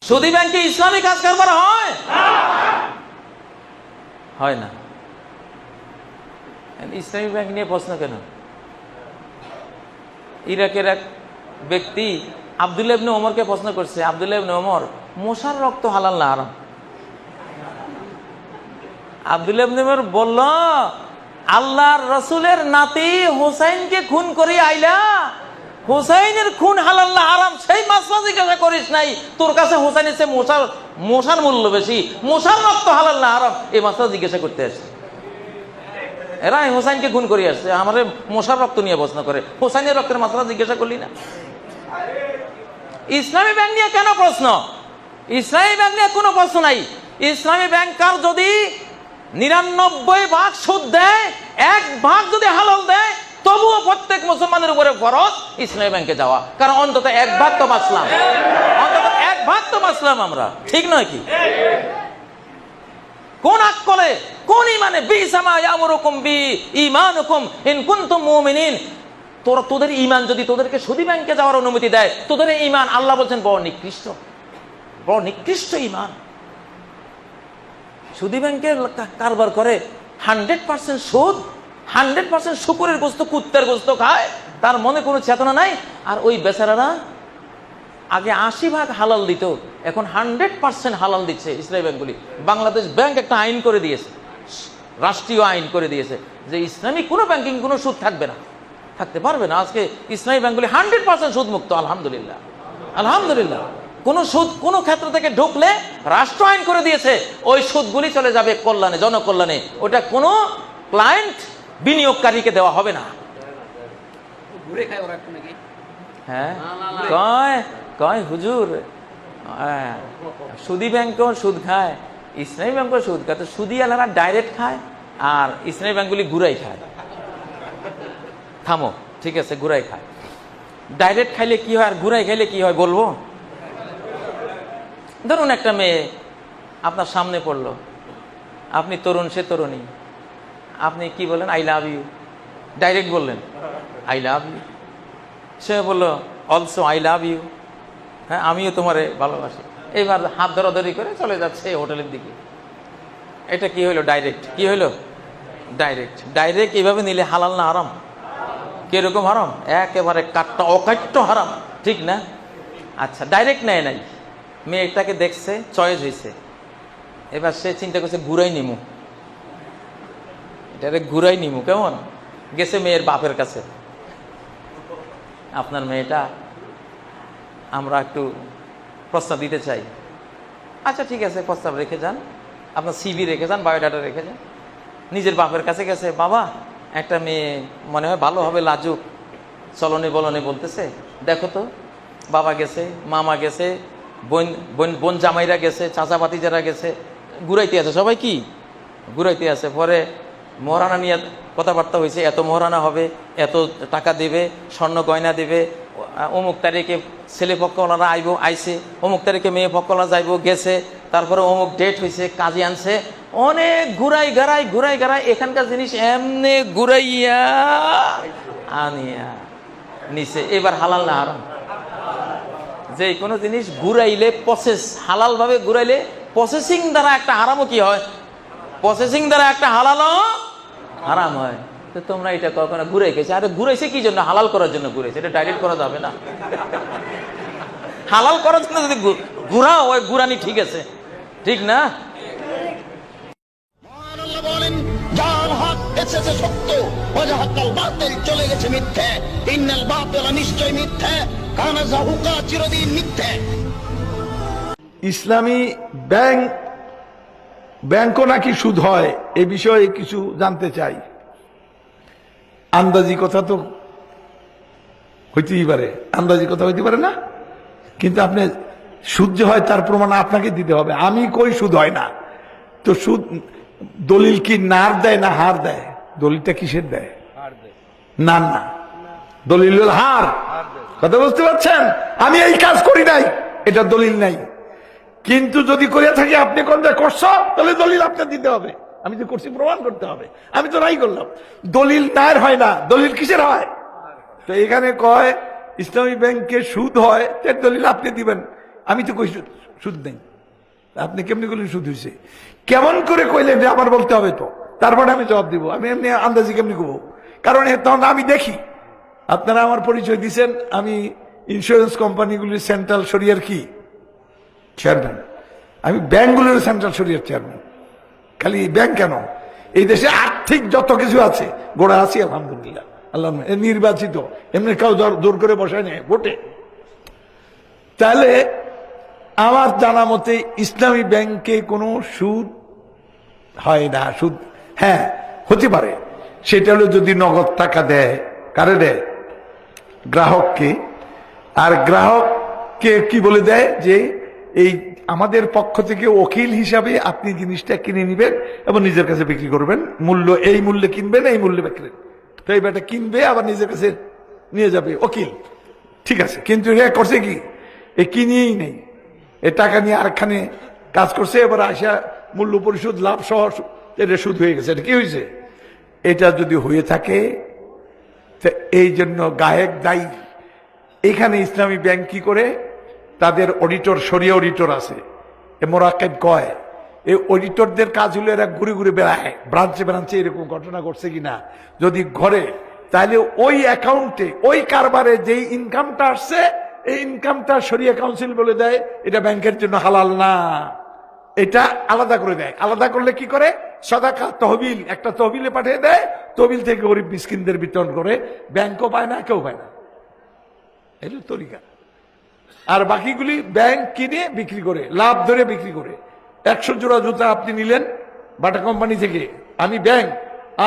সুদী ব্যাংকে ইসলামী কাজ কারবার হয়? হয় না। ইসলামী ব্যাংক নিয়ে প্রশ্ন কেন? ইরাকের এক ব্যক্তি আব্দুল্লাহ ইবনে ওমরকে প্রশ্ন করছে, আব্দুল্লাহ ইবনে ওমর, মশার রক্ত হালাল না হারাম? আব্দুল্লাহ ইবনে ওমর বলল, আল্লাহর রসুলের নাতি হুসাইনকে খুন করি আইলা, হুসাইনের খুন হালাল না হারাম সেই মাসলা জিজ্ঞাসা করিস নাই। তোর কাছে হুসাইনের চেয়ে মশার মূল্য বেশি, মশার রক্ত হালাল না হারাম এই মাসলা জিজ্ঞাসা করতে আসে। এরা হুসাইনকে খুন করি আসছে, আমাদের মশার রক্ত নিয়ে প্রশ্ন করে, হুসাইনের রক্তের মাসলা জিজ্ঞাসা করলি না? ইসলামী ব্যাংক নিয়ে কেন প্রশ্ন? ইসলামী ব্যাংক নিয়ে কোনো প্রশ্ন নাই। ইসলামী ব্যাংকার যদি 99 ভাগ সুদ দেয়, 1 ভাগ যদি হালাল দেয়, তবুও প্রত্যেক মুসলমানের উপরে ফরজ ইসলামী ব্যাংকে যাওয়া, কারণ অন্তত 1 ভাগ তো বাঁচলাম, অন্তত 1 ভাগ তো বাঁচলাম আমরা, ঠিক নয় কি? কোন আকলে, কোন ইমানে, বিসামা ইয়ামুরুকুম বি ঈমানুকুম ইন কুনতুম মুমিনিন, তোদের ঈমান যদি তোদেরকে সুদী ব্যাংকে যাওয়ার অনুমতি দেয়, তোদের ঈমান আল্লাহ বলছেন বড় নিকৃষ্ট, বড় নিকৃষ্ট ঈমান। সুদী ব্যাংকে কারবার করে 100% সুদ, 100% শুকুরের গোস্ত, কুত্তার গোস্ত খায়, তার মনে কোনো চেতনা নাই। আর ওই বেচারারা আগে 80 ভাগ হালাল দিত, এখন 100% হালাল দিচ্ছে ইসলামী ব্যাংকগুলি। বাংলাদেশ ব্যাংক একটা আইন করে দিয়েছে, রাষ্ট্রীয় আইন করে দিয়েছে যে ইসলামী কোনো ব্যাংকিং কোনো সুদ থাকবে না, থাকতে পারবে না। আজকে ইসলামী ব্যাংকগুলি 100% সুদ মুক্ত, আলহামদুলিল্লাহ, আলহামদুলিল্লাহ। কোন সুদ কোন ক্ষেত্র থেকে ঢুকলে রাষ্ট্র আইন করে দিয়েছে ওই সুদগুলি চলে যাবে কল্যাণে, জনকল্যাণে, ওটা কোনো ক্লায়েন্ট বিনিয়োগকারীকে দেওয়া হবে না। হ্যাঁ, কয় হুজুর সুদী ব্যাংকও সুদ খায়, ইসলামী ব্যাংকও সুদ খায়, তো সুদী আলারা ডাইরেক্ট খায় আর ইসলামী ব্যাংকগুলি ঘুরাই খায়। থামো, ঠিক আছে, ঘুরাই খায়। ডাইরেক্ট খাইলে কি হয় আর ঘুরাই খাইলে কি হয় বলবো? ধরুন একটা মেয়ে আপনার সামনে পড়লো, আপনি তরুণ, সে তরুণী, আপনি কি বললেন? আই লাভ ইউ, ডাইরেক্ট বললেন আই লাভ ইউ। সে বললো অলসো আই লাভ ইউ, হ্যাঁ আমিও তোমারে ভালোবাসি। এইবার হাত ধরাধরি করে চলে যাচ্ছে হোটেলের দিকে। এটা কি হইলো? ডাইরেক্ট। কি হইলো? ডাইরেক্ট। ডাইরেক্ট এইভাবে নিলে হালাল না হারাম? কিরকম হারাম? একেবারে কাটটা অকাট্য হারাম, ঠিক না? আচ্ছা, ডাইরেক্ট নেয় নাই, মেয়েটাকে দেখছে, চয়েস হয়েছে, এবার সে চিন্তা করছে ঘুরাই নিমু, এটারে ঘুরাই নিমু। কেমন? গেছে মেয়ের বাপের কাছে, আপনার মেয়েটা আমরা একটু প্রস্তাব দিতে চাই। আচ্ছা ঠিক আছে, প্রস্তাব রেখে যান, আপনার সিভি রেখে যান, বায়োডাটা রেখে যান। নিজের বাপের কাছে গেছে, বাবা একটা মেয়ে মনে হয় ভালো হবে, লাজুক, চলনে বলনে বলতেছে, দেখো তো। বাবা গেছে, মামা গেছে, বোন জামাইরা গেছে, চাচা ভাতিজারা গেছে, ঘুরাইতে আছে, সবাই কি ঘুরাইতে আছে। পরে মহারানা নিয়ে কথাবার্তা হয়েছে, এত মহারানা হবে, এত টাকা দেবে, স্বর্ণ গয়না দেবে, অমুক তারিখে ছেলে পক্ষওয়ালারা আইছে, অমুক তারিখে মেয়ে পক্ষওয়ালা যাইব, গেছে। তারপরে অমুক ডেট হয়েছে, কাজে আনছে, অনেক ঘুরাই গাড়াই এখানকার জিনিস এমনি ঘুরাইয়া আনিয়া নিছে। এবার হালাল না হারাম? যে কোনো জিনিস ঘুরাইলে হালাল ভাবে ঘুরাইলে প্রসেসিং দ্বারা একটা হারামও কি হয়? প্রসেসিং দ্বারা একটা হালালও হারাম হয়। তো তোমরা এটা কখনো ঘুরাই গেছে? আরে ঘুরাইছে কি জন্য? হালাল করার জন্য ঘুরাইছে, এটা ডাইরেক্ট করা যাবে না। হালাল করার জন্য যদি ঘুরাও, ওই ঘুরানি ঠিক আছে, ঠিক না? বলেন যার হক এসেছে সত্য, ওয়াজাহাকাল বাতিল, চলে গেছে মিথ্যে। ইন্নাল বাতিল নিশ্চয় মিথ্যে, কানা যাহুকা চিরদিন মিথ্যে। ইসলামী ব্যাংকও নাকি সুদ হয়, এ বিষয়ে কিছু জানতে চাই। আন্দাজি কথা তো হইতেই পারে, আন্দাজি কথা হইতে পারে না, কিন্তু আপনি সুদ যে হয় তার প্রমাণ আপনাকে দিতে হবে। আমি কই সুদ হয় না, তো সুদ দলিল কি নার দেয় না হার দেয়? দলিলটা কিসের দেয়? না না, দলিল হল হার। কথা বুঝতে পারছেন? আমি এই কাজ করি নাই, এটা দলিল নাই। কিন্তু যদি করিয়া থাকি, আপনি কোন করছো, তাহলে দলিল আপনার দিতে হবে। আমি যে করছি প্রমাণ করতে হবে। আমি তো নাই করলাম, দলিল নার হয় না, দলিল কিসের হয়? তো এখানে কয় ইসলামী ব্যাংকে সুদ হয়, তার দলিল আপনি দিবেন। আমি তো কই সুদ নেই। আপনি কেমনি করলেন সুদ হয়েছে? কেমন করে কইলেন যে আমার বলতে হবে তো, তারপরে আমি জবাব দিব। আমি এমনি আন্দাজি কেমনি করবো? কারণ তখন আমি দেখি আপনারা আমার পরিচয় দিচ্ছেন, আমি ইন্স্যুরেন্স কোম্পানিগুলির সেন্ট্রাল শরিয়ার কি চেয়ারম্যান, আমি ব্যাংকগুলোর সেন্ট্রাল শরিয়ার চেয়ারম্যান। খালি ব্যাংক কেন, এই দেশে আর্থিক যত কিছু আছে গোড়া আছি আলহামদুলিল্লাহ। আল্লাহ নির্বাচিত, এমনি কাউ জোর করে বসায় নেয় ভোটে। তাহলে আমার জানা মতে ইসলামী ব্যাংকে কোনো সুদ হয় না। সুদ হ্যাঁ হতে পারে, সেটা হলো যদি নগদ টাকা দেয়। কারে দেয়? গ্রাহককে। আর গ্রাহককে কি বলে দেয় যে এই আমাদের পক্ষ থেকে ওকিল হিসাবে আপনি জিনিসটা কিনে নেবেন এবং নিজের কাছে বিক্রি করবেন, মূল্য এই মূল্যে কিনবেন, এই মূল্যে বিক্রি। তো এই বেটা কিনবে আবার নিজের কাছে নিয়ে যাবে ওকিল, ঠিক আছে। কিন্তু এ করছে কি, এ কিনিয়েই নেই, এ টাকা নিয়ে আরেকখানে কাজ করছে, এবার আসা মূল্য পরিশোধ লাভ সহ এটা সুদ হয়ে গেছে। এটা কি হয়েছে? এটা যদি হয়ে থাকে এই জন্য গায়েক দায়ী। এখানে ইসলামী ব্যাংক কি করে, তাদের অডিটর, শরিয়া অডিটর আছে, এ মোরাক্কেব কয়। এই অডিটরদের কাজ হলো এরা ঘুরে ঘুরে বেড়ায় ব্রাঞ্চে ব্রাঞ্চে, এরকম ঘটনা ঘটছে কিনা যদি ঘরে, তাহলে ওই অ্যাকাউন্টে ওই কারবারে যেই ইনকামটা আসছে এই ইনকামটা শরিয়া কাউন্সিল বলে দেয় এটা ব্যাংকের জন্য হালাল না, এটা আলাদা করে দেয়। আলাদা করলে কি করে, সাদাকা তহবিল একটা তহবিলে পাঠিয়ে দেয়, তহবিল থেকে গরিব মিসকিনদের বিতরণ করে, ব্যাংকও পায় না, কেউ পায় না। এই তরিকা। আর বাকিগুলি ব্যাংক কিনে বিক্রি করে, লাভ ধরে বিক্রি করে। 100 জোড়া জুতা আপনি নিলেন বাটা কোম্পানি থেকে, আমি ব্যাংক,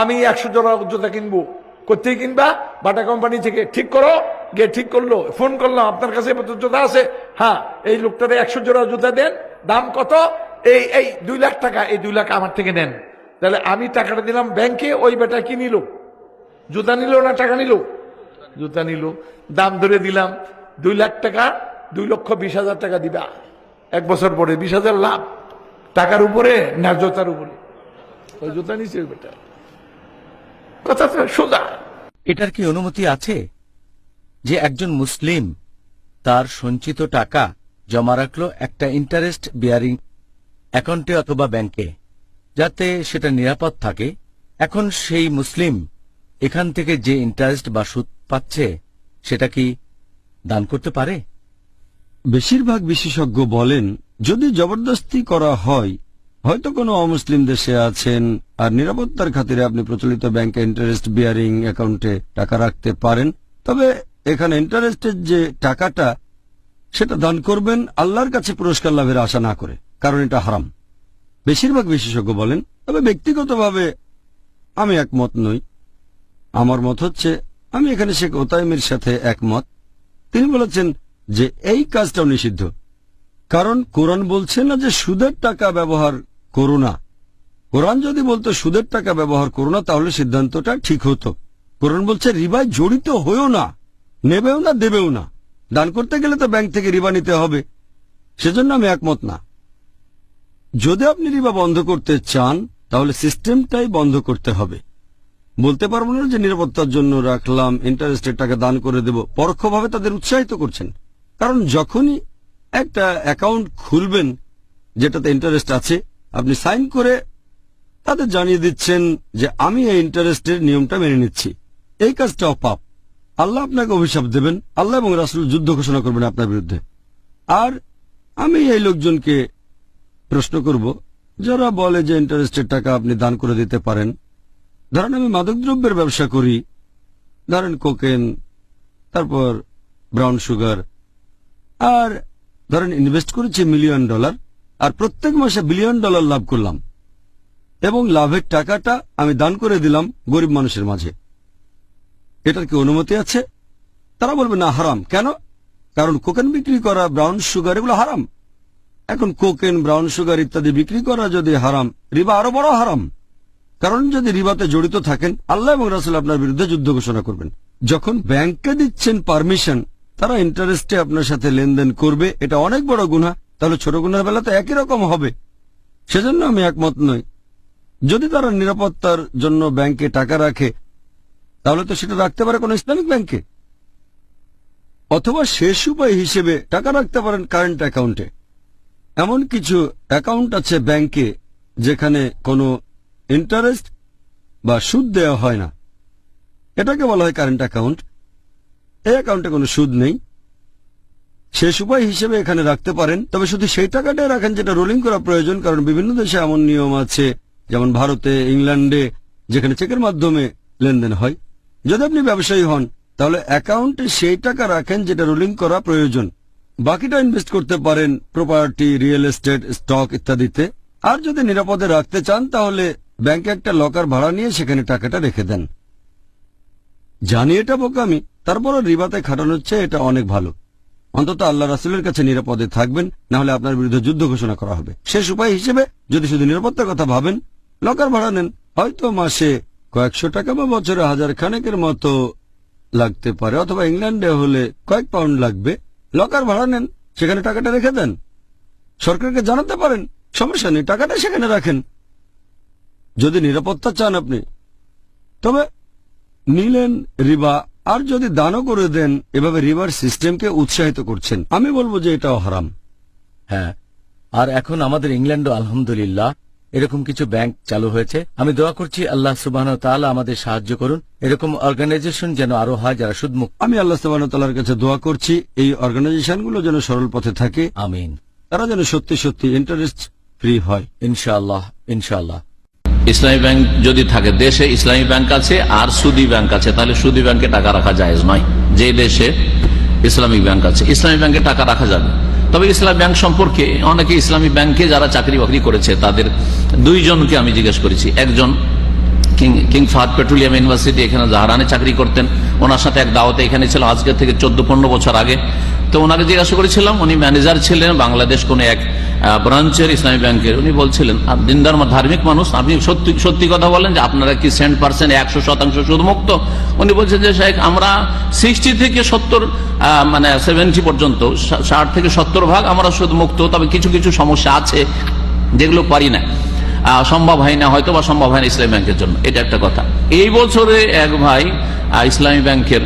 আমি 100 জোড়া জুতা কিনবো। কোথায় কিনবা? বাটা কোম্পানি থেকে। ঠিক করো, গিয়ে ঠিক করলো, ফোন করলাম আপনার কাছে জুতা আছে? হ্যাঁ। এই লোকটারে 100 জোড়া জুতা দেন, দাম কত? এই 2 লাখ টাকা। এই 2 লাখ আমার থেকে নেন। তাহলে আমি টাকাটা দিলাম ব্যাংকে, ওই বেটা কি নিল? জুতা নিল না টাকা নিল? জুতা নিল। দাম ধরে দিলাম 2 লাখ টাকা, 2,20,000 টাকা দিবা। 1 বছর পরে 20,000 লাভ, টাকার উপরে না জুতার উপরে? ওই জুতা নিচ্ছে ওই বেটা। কথা তো সোজা। এটার কি অনুমতি আছে যে একজন মুসলিম তার সঞ্চিত টাকা জমা রাখলো একটা ইন্টারেস্ট বিয়ারিং অ্যাকাউন্টে অথবা ব্যাংকে, যাতে সেটা নিরাপদ থাকে? এখন সেই মুসলিম এখান থেকে যে ইন্টারেস্ট বা সুদ পাচ্ছে সেটা কি দান করতে পারে? বেশিরভাগ বিশেষজ্ঞ বলেন যদি জবরদস্তি করা হয়, হয়তো কোনো অমুসলিম দেশে আছেন আর নিরাপত্তার খাতিরে আপনি প্রচলিত ব্যাংকে ইন্টারেস্ট বিয়ারিং অ্যাকাউন্টে টাকা রাখতে পারেন, তবে এখানে ইন্টারেস্টের যে টাকাটা সেটা দান করবেন আল্লাহর কাছে পুরস্কার লাভের আশা না করে, কারণ এটা হারাম। বেশিরভাগ বিশেষজ্ঞ বলেন। তবে ব্যক্তিগতভাবে আমি একমত নই। আমার মত হচ্ছে, আমি এখানে শেখ ওতাইমের সাথে একমত। তিনি বলেছেন যে এই কাজটাও নিষিদ্ধ, কারণ কোরআন বলছে না যে সুদের টাকা ব্যবহার করো না। কোরআন যদি বলতো সুদের টাকা ব্যবহার করো না, তাহলে সিদ্ধান্তটা ঠিক হতো। কোরআন বলছে রিবায় জড়িত হয়েও না, নেবেও না, দেবেও না। দান করতে গেলে তো ব্যাংক থেকে রিবা নিতে হবে। সেজন্য আমি একমত না। যদি আপনি রিবা বন্ধ করতে চান তাহলে সিস্টেমটাই বন্ধ করতে হবে। বলতে পারবো না যে নিরাপত্তার জন্য রাখলাম, ইন্টারেস্টের টাকা দান করে দেব। পরোক্ষভাবে তাদের উৎসাহিত করছেন, কারণ যখনই একটা অ্যাকাউন্ট খুলবেন যেটাতে ইন্টারেস্ট আছে, আপনি সাইন করে তাদের জানিয়ে দিচ্ছেন যে আমি এই ইন্টারেস্টের নিয়মটা মেনে নিচ্ছি। এই কাজটাও পাপ। আল্লাহ আপনাকে অভিশাপ দেবেন, আল্লাহ এবং রাসূল যুদ্ধ ঘোষণা করবেন আপনার বিরুদ্ধে। আর আমি এই লোকজনকে প্রশ্ন করব যারা বলে যে ইন্টারেস্টের টাকা আপনি দান করে দিতে পারেন। ধরেন আমি মাদকদ্রব্যের ব্যবসা করি, ধরেন কোকেন, তারপর ব্রাউন সুগার, আর ধরেন ইনভেস্ট করেছি $1 মিলিয়ন, আর প্রত্যেক মাসে $1 বিলিয়ন লাভ করলাম, এবং লাভের টাকাটা আমি দান করে দিলাম গরিব মানুষের মাঝে। এটার কি অনুমতি আছে? তারা বলবে না, হারাম। কেন? কারণ কোকেন বিক্রি করা, ব্রাউন সুগার, এগুলো হারাম। এখন কোকেন, ব্রাউন সুগার ইত্যাদি বিক্রি করা যদি হারাম, রিবা আরো বড় হারাম। কারণ যদি রিবাতে জড়িত থাকেন, আল্লাহ এবং রাসূল আপনার বিরুদ্ধে যুদ্ধ ঘোষণা করবেন। যখন ব্যাংকে দিচ্ছেন পারমিশন, তারা ইন্টারেস্টে আপনার সাথে লেনদেন করবে, এটা অনেক বড় গুনাহ। তাহলে ছোট গুনার বেলা তো একই রকম হবে। সেজন্য আমি একমত নই। যদি তারা নিরাপত্তার জন্য ব্যাংকে টাকা রাখে, তাহলে তো সেটা রাখতে পারে কোন ইসলামিক ব্যাংকে। অথবা শেষ উপায় হিসেবে টাকা রাখতে পারেন কারেন্ট অ্যাকাউন্টে। এমন কিছু অ্যাকাউন্ট আছে ব্যাংকে যেখানে কোনো ইন্টারেস্ট বা সুদ দেওয়া হয় না, এটাকে বলা হয় কারেন্ট অ্যাকাউন্ট। এই অ্যাকাউন্টে কোনো সুদ নেই, শেষ উপায় হিসেবে এখানে রাখতে পারেন। তবে শুধু সেই টাকাটাই রাখেন যেটা রোলিং করা প্রয়োজন, কারণ বিভিন্ন দেশে এমন নিয়ম আছে, যেমন ভারতে, ইংল্যান্ডে, যেখানে চেকের মাধ্যমে লেনদেন হয়। যদি আপনি ব্যবসায়ী হন তাহলে অ্যাকাউন্টে সেই টাকা রাখেন যেটা রোলিং করা প্রয়োজন, বাকিটা ইনভেস্ট করতে পারেন প্রপার্টি, রিয়েল এস্টেট, স্টক ইত্যাদিতে। আর যদি নিরাপদে রাখতে চান তাহলে ব্যাংকে একটা লকার ভাড়া নিয়ে সেখানে টাকাটা রেখে দেন। জানি এটা বোকামি, তারপরও রিবাতে খাটানোর চেয়ে এটা অনেক ভালো। অন্তত আল্লাহ রাসূলের কাছে নিরাপদে থাকবেন, না হলে আপনার বিরুদ্ধে যুদ্ধ ঘোষণা করা হবে। শেষ উপায় হিসেবে যদি শুধু নিরাপত্তার কথা ভাবেন, লকার ভাড়া নেন। হয়তো মাসে কয়েকশো টাকা বা বছরে 1000 খানেকের মতো লাগতে পারে, অথবা ইংল্যান্ডে হলে কয়েক পাউন্ড লাগবে। লকার ভাড়া নেন, সেখানে টাকাটা রেখে দেন। সরকারকে জানাতে পারেন, সমস্যা নেই, টাকাটা সেখানে রাখেন। যদি নিরাপত্তা চান আপনি, তবে নিলেন রিবা। আর যদি দানও করে দেন, এভাবে রিবার সিস্টেমকে উৎসাহিত করছেন। আমি বলবো যে এটাও হারাম। হ্যাঁ, আর এখন আমাদের ইংল্যান্ডও আলহামদুলিল্লাহ এরকম কিছু ব্যাংক চালু হয়েছে। আমি দোয়া করছি আল্লাহ সুবহানাহু ওয়া তাআলা আমাদের সাহায্য করুন, এরকম অর্গানাইজেশন যেন আরো হয় যারা সুদমুক্ত। আমি আল্লাহ সুবহানাহু ওয়া তাআলার কাছে দোয়া করছি এই অর্গানাইজেশনগুলো যেন সরল পথে থাকে, আমিন। তারা যেন সত্যি সত্যি ইন্টারেস্ট ফ্রি হয়। ইনশাআল্লাহ, ইনশাআল্লাহ। ইসলামী ব্যাংক যদি থাকে, দেশে ইসলামী ব্যাংক আছে আর সুদী ব্যাংক আছে, তাহলে সুদী ব্যাংকে টাকা রাখা জায়েজ নয়। যে দেশে ইসলামিক ব্যাংক আছে, ইসলামী ব্যাংকে টাকা রাখা যাবে। তবে ইসলামী ব্যাংক সম্পর্কে অনেকে ইসলামী ব্যাংকে যারা চাকরি বাকরি করেছে তাদের দুইজনকে আমি জিজ্ঞেস করেছি। একজন কিং ফাহাদ পেট্রোলিয়াম ইউনিভার্সিটি, এখানে জাহারানে চাকরি করতেন। ওনার সাথে এক দাওয়াতে এখানে ছিল আজকে থেকে 14-15 বছর আগে। তো ওনাকে জিজ্ঞাসা করেছিলাম, উনি ম্যানেজার ছিলেন বাংলাদেশ কোন এক ব্রাঞ্চের ইসলামী ব্যাংকের। উনি বলছিলেন, দিনদার ধার্মিক মানুষ, আপনি সত্যি কথা বলেন যে আপনারা কি 100% সুদমুক্ত? উনি বলছেন যে শেখ, আমরা 60 থেকে 70 মানে 70 পর্যন্ত, 60 থেকে 70 ভাগ আমরা সুদমুক্ত। তবে কিছু কিছু সমস্যা আছে যেগুলো পারি না, সম্ভব হয় না, হয়তো বা সম্ভব হয় না ইসলামী ব্যাংকের জন্য। এটা একটা কথা। এই বছরে এক ভাই ইসলামী ব্যাংকের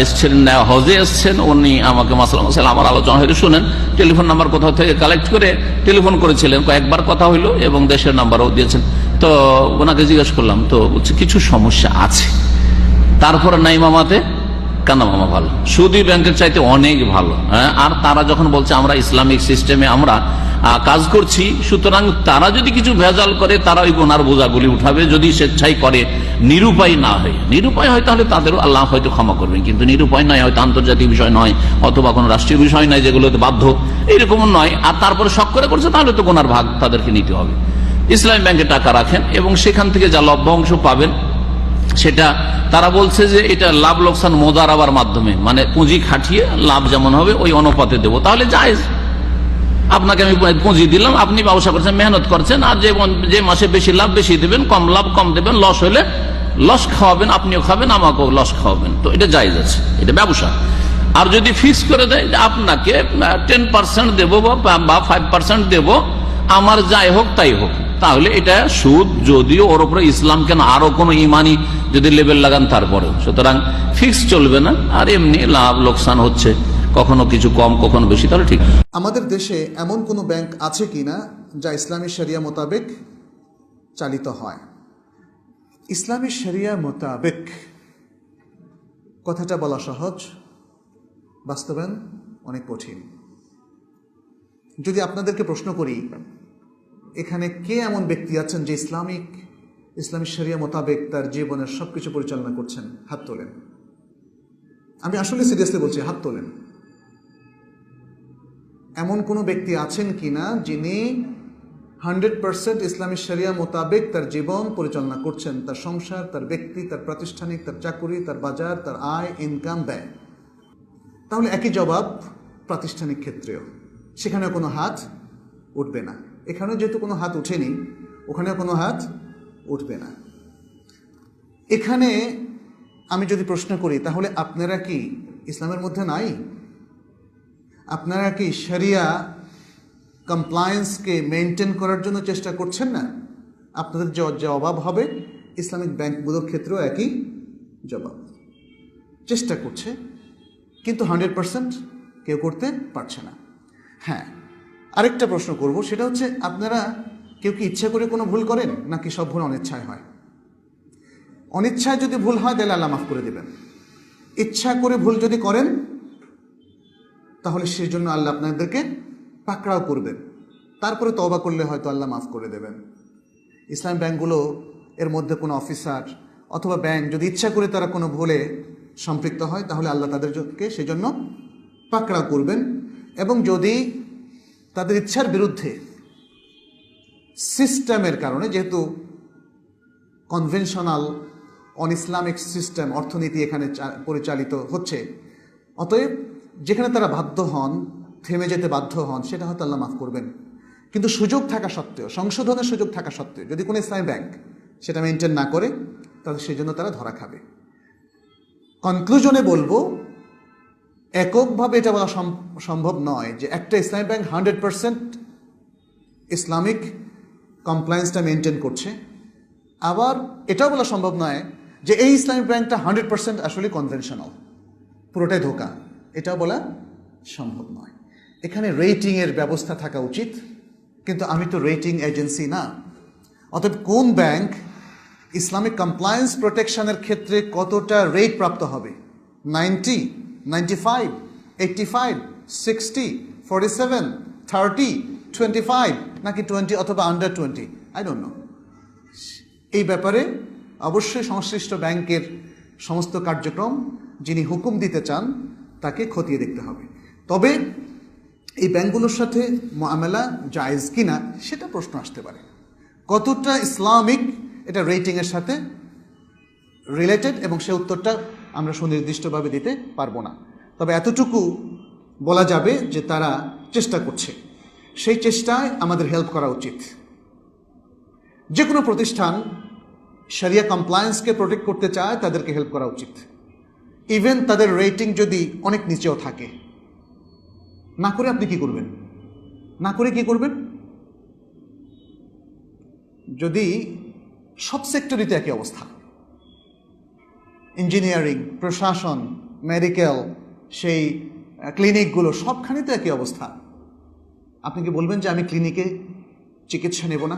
এসছেন, হজে এসছেন। উনি আমাকে মাসালা আমার আলোচনা হয়তো শুনেন, টেলিফোন নাম্বার কোথাও থেকে কালেক্ট করে টেলিফোন করেছিলেন, কয়েকবার কথা হইলো এবং দেশের নাম্বারও দিয়েছেন। তো ওনাকে জিজ্ঞেস করলাম, তো বলছে কিছু সমস্যা আছে, তারপরে নাই মামাতে কানা মামা ভালো, সুদী ব্যাংকের চাইতে অনেক ভালো। আর তারা যখন বলছে আমরা ইসলামিক সিস্টেমে আমরা কাজ করছি, সুতরাং তারা যদি কিছু ভেজাল করে তারা ওই গোনার বোঝাগুলি উঠাবে, যদি স্বেচ্ছাই করে, নিরুপায় না হয়। নিরুপায় হয় তাহলে তাদেরও আল্লাহ হয়তো ক্ষমা করবেন, কিন্তু নিরুপায় নয়, হয়তো আন্তর্জাতিক বিষয় নয়, অথবা কোনো রাষ্ট্রীয় বিষয় নয় যেগুলোতে বাধ্য, এইরকম নয়। আর তারপরে শখ করে করছে, তাহলে তো গোনার ভাগ তাদেরকে নিতে হবে। ইসলামী ব্যাংকে টাকা রাখেন এবং সেখান থেকে যা লভ্যাংশ পাবেন সেটা তারা বলছে যে এটা লাভ লোকসান মোদারাবার মাধ্যমে, মানে পুঁজি খাটিয়ে লাভ যেমন হবে ওই অনুপাতে দেবো, তাহলে জায়েজ। আপনাকে আমি পুঁজি দিলাম, আপনি ব্যবসা করছেন, মেহনত করছেন, আর যে মাসে বেশি লাভ বেশি দেবেন, কম লাভ কম দেবেন, লস হলে লস খাওয়াবেন, আপনিও খাবেন, আমাকেও লস খাওয়াবেন, তো এটা জায়েজ আছে, এটা ব্যবসা। আর যদি ফিক্স করে দেয় যে আপনাকে 10% দেবো বা 5% দেবো, আমার যাই হোক তাই হোক, তাহলে এটা সুদ, যদিও ওর উপরে ইসলাম কেন আরো কোনো ইমানি যদি লেভেল লাগান তারপরে। সুতরাং ফিক্স চলবে না, আর এমনি লাভ লোকসান হচ্ছে, কখনো কিছু কম কখনো বেশি, তাহলে ঠিক। আমাদের দেশে এমন কোনো ব্যাংক আছে কিনা যা ইসলামী শরিয়া মোতাবেক চালিত হয়? ইসলামী শরিয়া মোতাবেক কথাটা বলা সহজ, বাস্তবায়ন অনেক কঠিন। যদি আপনাদেরকে প্রশ্ন করি, এখানে কে এমন ব্যক্তি আছেন যে ইসলামী শরিয়া মোতাবেক তার জীবনের সবকিছু পরিচালনা করছেন? হাত তোলেন। আমি আসলে সিরিয়াসলি বলছি, হাত তোলেন। এমন কোনো ব্যক্তি আছেন কিনা যিনি 100% ইসলামী শরিয়া মোতাবেক তার জীবন পরিচালনা করছেন, তার সংসার, তার ব্যক্তি, তার প্রাতিষ্ঠানিক, তার চাকুরি, তার বাজার, তার আয়, ইনকাম, ব্যয়? তাহলে একই জবাব প্রাতিষ্ঠানিক ক্ষেত্রেও, সেখানেও কোনো হাত উঠবে না। এখানেও যেহেতু কোনো হাত উঠেনি, ওখানেও কোনো হাত উঠবে না। এখানে আমি যদি প্রশ্ন করি, তাহলে আপনারা কি ইসলামের মধ্যে নাই? আপনারা কি শরিয়া কমপ্লায়েন্সকে মেনটেন করার জন্য চেষ্টা করছেন না? আপনাদের জবাব হবে ইসলামিক ব্যাংকগুলোর ক্ষেত্রেও একই জবাব। চেষ্টা করছে, কিন্তু 100% কেউ করতে পারছে না। হ্যাঁ, আরেকটা প্রশ্ন করব, সেটা হচ্ছে আপনারা কেউ কি ইচ্ছা করে কোনো ভুল করেন, নাকি সব ভুল অনিচ্ছায় হয়? অনিচ্ছায় যদি ভুল হয় তাহলে আল্লাহ মাফ করে দেবেন। ইচ্ছা করে ভুল যদি করেন তাহলে সেই জন্য আল্লাহ আপনাদেরকে পাকড়াও করবেন, তারপরে তওবা করলে হয়তো আল্লাহ মাফ করে দেবেন। ইসলাম ব্যাংকগুলো এর মধ্যে কোনো অফিসার অথবা ব্যাংক যদি ইচ্ছা করে তারা কোনো ভুলে সম্পৃক্ত হয় তাহলে আল্লাহ তাদেরকে সেজন্য পাকড়াও করবেন। এবং যদি তাদের ইচ্ছার বিরুদ্ধে সিস্টেমের কারণে, যেহেতু কনভেনশনাল অন ইসলামিক সিস্টেম অর্থনীতি এখানে পরিচালিত হচ্ছে, অতএব যেখানে তারা বাধ্য হন, থেমে যেতে বাধ্য হন, সেটা হয়তো আল্লাহ মাফ করবেন। কিন্তু সুযোগ থাকা সত্ত্বেও, সংশোধনের সুযোগ থাকা সত্ত্বেও যদি কোনো ইসলামী ব্যাংক সেটা মেনটেন না করে তাহলে সেই জন্য তারা ধরা খাবে। কনক্লুশনে বলবো, এককভাবে এটা বলা সম্ভব নয় যে একটা ইসলামী ব্যাংক 100% ইসলামিক কমপ্লায়েন্সটা মেনটেন করছে, আবার এটাও বলা সম্ভব নয় যে এই ইসলামিক ব্যাংকটা 100% আসলে কনভেনশনাল, পুরোটাই ধোঁকা, এটাও বলা সম্ভব নয়। এখানে রেটিংয়ের ব্যবস্থা থাকা উচিত, কিন্তু আমি তো রেটিং এজেন্সি না। অতএব কোন ব্যাংক ইসলামিক কমপ্লায়েন্স প্রোটেকশনের ক্ষেত্রে কতটা রেট প্রাপ্ত হবে, 90, 95, 85, 60, 47, 30, 25 নাকি 20 অথবা আন্ডার 20, আই ডোন্ট নো। এই ব্যাপারে অবশ্যই সংশ্লিষ্ট ব্যাংকের সমস্ত কার্যক্রম যিনি হুকুম দিতে চান তাকে খতিয়ে দেখতে হবে। তবে এই ব্যাংকগুলোর সাথে মুআমালা জায়েজ কিনা সেটা প্রশ্ন আসতে পারে। কতটা ইসলামিক এটা রেটিংয়ের সাথে রিলেটেড, এবং সে উত্তরটা আমরা সুনির্দিষ্টভাবে দিতে পারবো না। তবে এতটুকু বলা যাবে যে তারা চেষ্টা করছে, সেই চেষ্টায় আমাদের হেল্প করা উচিত। যে কোনো প্রতিষ্ঠান শরিয়া কমপ্লায়েন্সকে প্রোটেক্ট করতে চায় তাদেরকে হেল্প করা উচিত, ইভেন তাদের রেটিং যদি অনেক নিচেও থাকে। না করে আপনি কি করবেন? না করে কি করবেন? যদি সব সেক্টরিতে একই অবস্থা, ইঞ্জিনিয়ারিং, প্রশাসন, মেডিকেল, সেই ক্লিনিকগুলো সবখানে তো একই অবস্থা, আপনি কি বলবেন যে আমি ক্লিনিকে চিকিৎসা নেব না,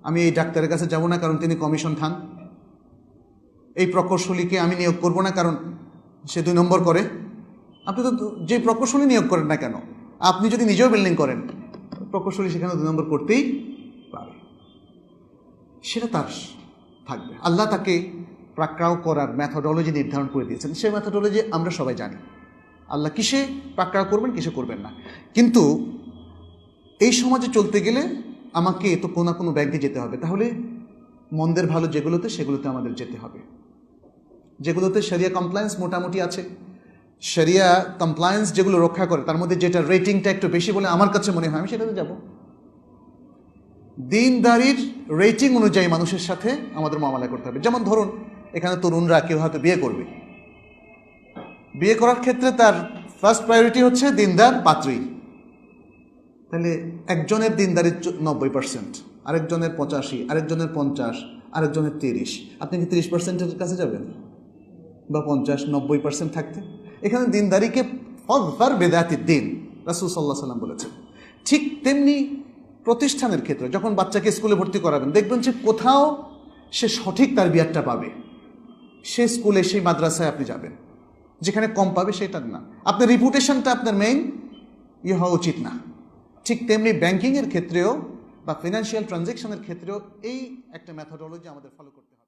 আমি এই ডাক্তারের কাছে যাব না কারণ তিনি কমিশন খান, এই প্রকৌশলীকে আমি নিয়োগ করব না কারণ সে 2 নম্বর করে? আপনি তো যে প্রকৌশলী নিয়োগ করেন না কেন, আপনি যদি নিজেও বিল্ডিং করেন, প্রকৌশলী সেখানে 2 নম্বর করতেই পারে, সেটা তার থাকবে। আল্লাহ তাকে পাকড়াও করার ম্যাথোডোলজি নির্ধারণ করে দিয়েছেন, সেই ম্যাথোডোলজি আমরা সবাই জানি। আল্লাহ কিসে পাকড়াও করবেন, কিসে করবেন না। কিন্তু এই সমাজে চলতে গেলে আমাকে তো কোনো না কোনো ব্যাংকে যেতে হবে, তাহলে মন্দের ভালো যেগুলোতে সেগুলোতে আমাদের যেতে হবে। যেগুলোতে শরিয়া কমপ্লায়েন্স মোটামুটি আছে, শরিয়া কমপ্লায়েন্স যেগুলো রক্ষা করে, তার মধ্যে যেটা রেটিংটা একটু বেশি বলে আমার কাছে মনে হয়, আমি সেটাতে যাব। দিনদারির রেটিং অনুযায়ী মানুষের সাথে আমাদের মামলা করতে হবে। যেমন ধরুন এখানে তরুণরা কেউ হয়তো বিয়ে করবে, বিয়ে করার ক্ষেত্রে তার ফার্স্ট প্রায়োরিটি হচ্ছে দিনদার পাত্রী। তাহলে একজনের দিনদারির 90%, আরেকজনের 85, আরেকজনের 50, আরেকজনের 30, আপনি কি 30%-এর কাছে যাবেন? বা 50, 90% থাকতে? এখানে দিনদারিকে ফজফার বেদাতির দিন রাসূল সাল্লাল্লাহু আলাইহি ওয়াসাল্লাম বলেছেন। ঠিক তেমনি প্রতিষ্ঠানের ক্ষেত্রে যখন বাচ্চাকে স্কুলে ভর্তি করাবেন, দেখবেন যে কোথাও সে সঠিক তারবিয়াতটা পাবে, সে স্কুলে, সেই মাদ্রাসায় আপনি যাবেন। যেখানে কম পাবে সেটা না, আপনার রিপুটেশনটা আপনার মেইন হওয়া উচিত না। ঠিক তেমনি ব্যাংকিংয়ের ক্ষেত্রেও বা ফিনান্সিয়াল ট্রানজ্যাকশনের ক্ষেত্রেও এই একটা মেথোডোলজি আমাদের ফলো করতে হবে।